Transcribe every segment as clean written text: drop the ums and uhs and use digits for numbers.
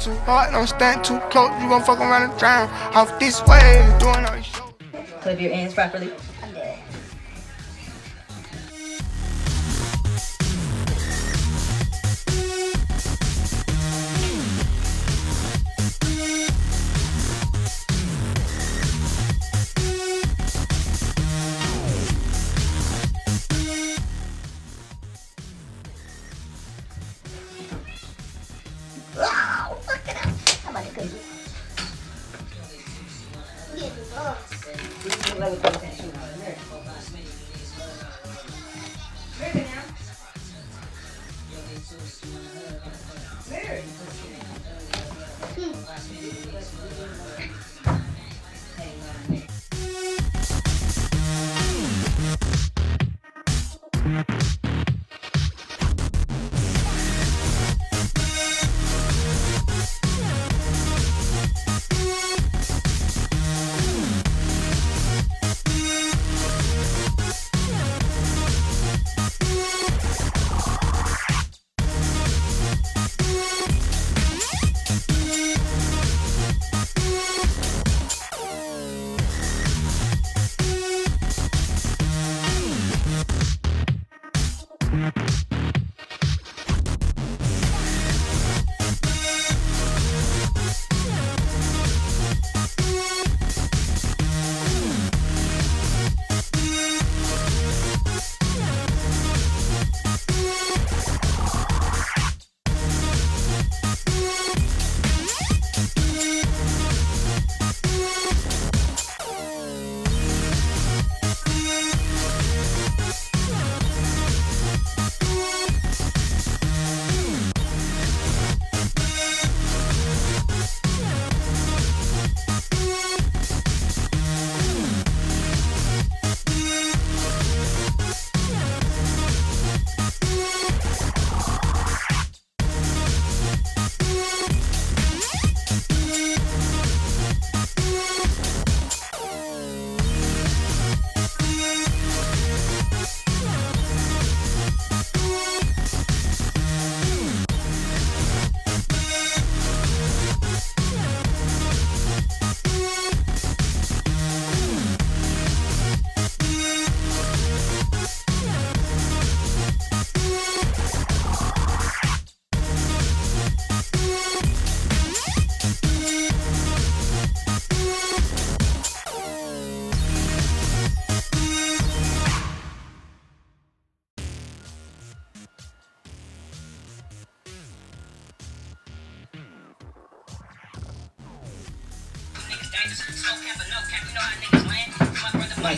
too hard, don't stand too close, you gon' fuck around and drown. Off this way, doing all these shows. Clip your ends properly. Wow, look at that. How about it, cookie?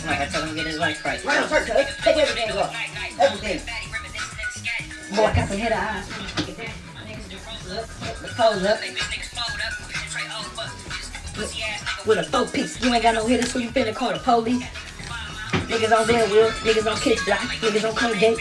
Mike, I told him to get his life right. Right on, first, take everything off. Everything. Boy, I got some head of eyes. The pose up. With a 4-piece. You ain't got no hitter, so you finna call the police. Niggas on their wheel, niggas on kick block, niggas on Colgate.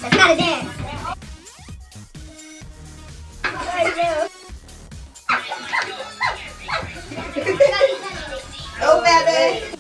That's not a dance. Oh, baby.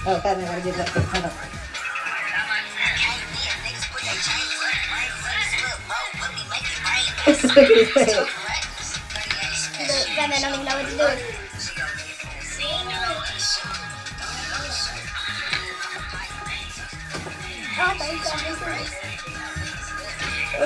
Oh, Fat Man gotta get up. Hold on. Fat Man don't even know what to do. Oh, I thought he said this. Oh.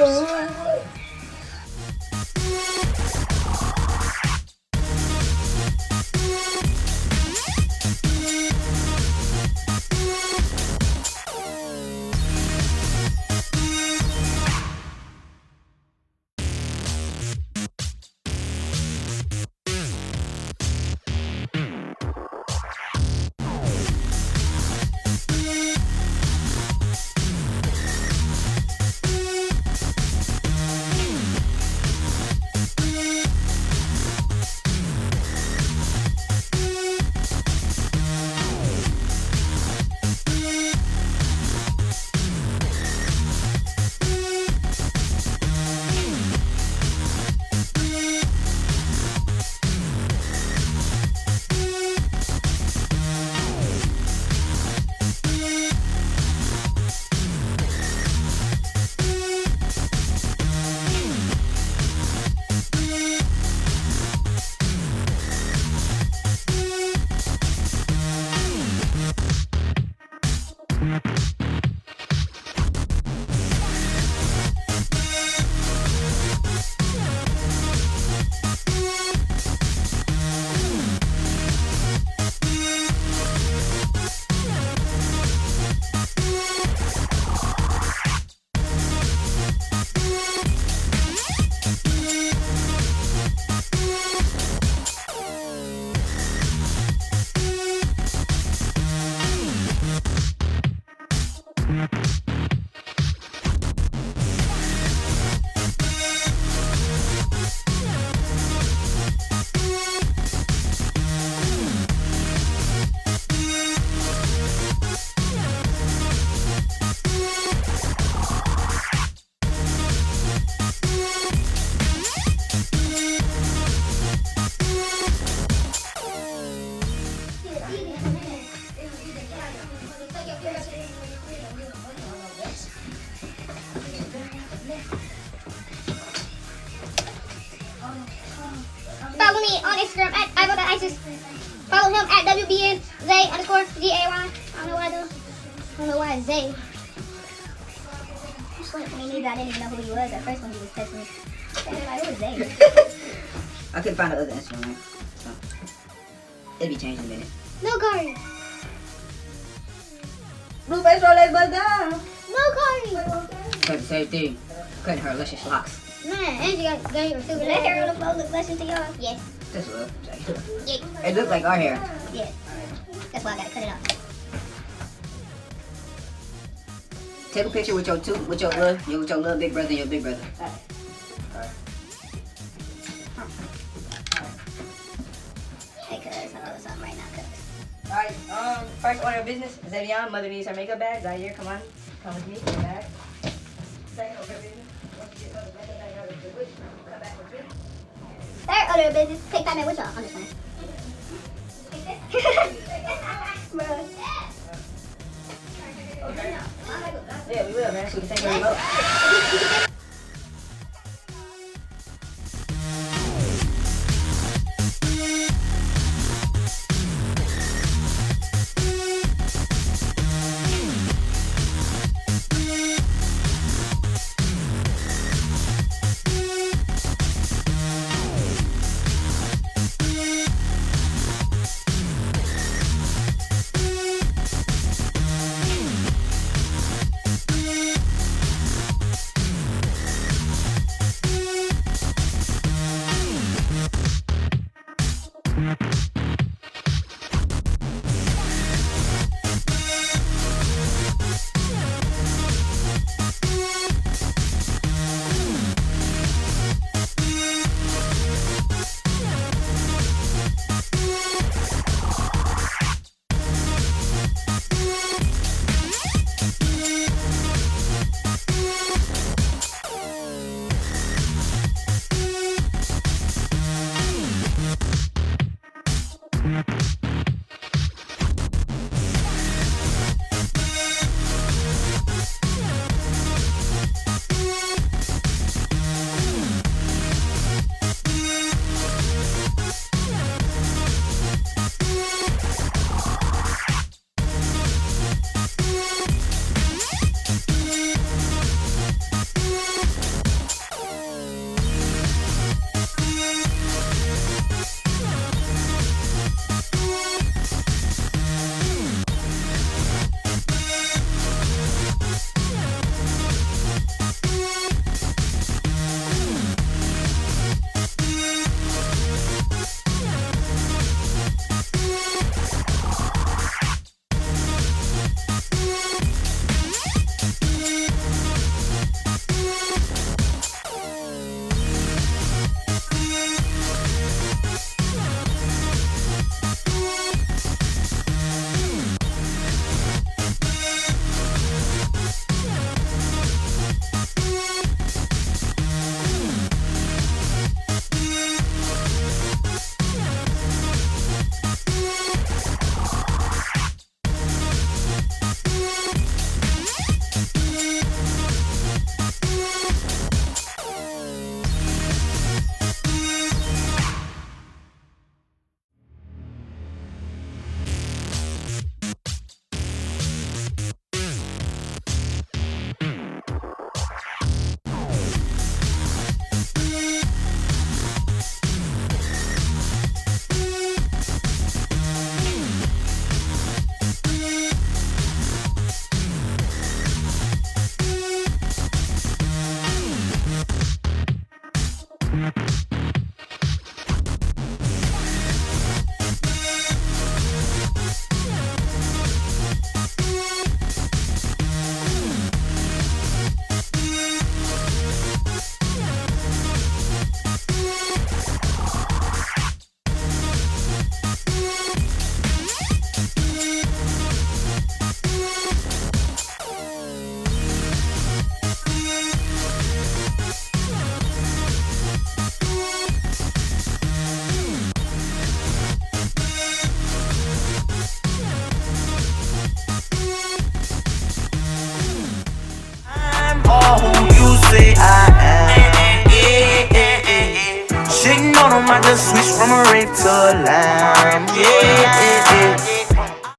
Follow me on Instagram at ivo.isis. Follow him at WBN Zay underscore ZAY. I don't know why I don't know why it's Zay. Me neither. I didn't even know who he was at first when he was texting me. I was like, who is Zay? I couldn't find the other Instagram, so it'll be changed in a minute. No Kari. Blue face roll that butt down. No Kari. Cut the same thing. Cutting her luscious locks. Man, and you got your stupid hair on the floor look luscious to y'all. Yes. That's love. Yeah. It looks like our hair. Yeah. That's why I gotta cut it off. Take a picture with your little big brother and your big brother. Hey, cuz, I'm doing something right now, cuz. Alright, first order of business. Zavion, mother needs her makeup bag. Zaire, come on. Come with me. Come back. Second order of business. Once you get another makeup bag out of the bush, come back with me. Third order of business. Take Fat Man with y'all. I'm just playing. Bro. Yeah, we will, man. So we can take your remote. or who you say I am. Shitting on 'em, I just switched from a red to a lamb. Yeah.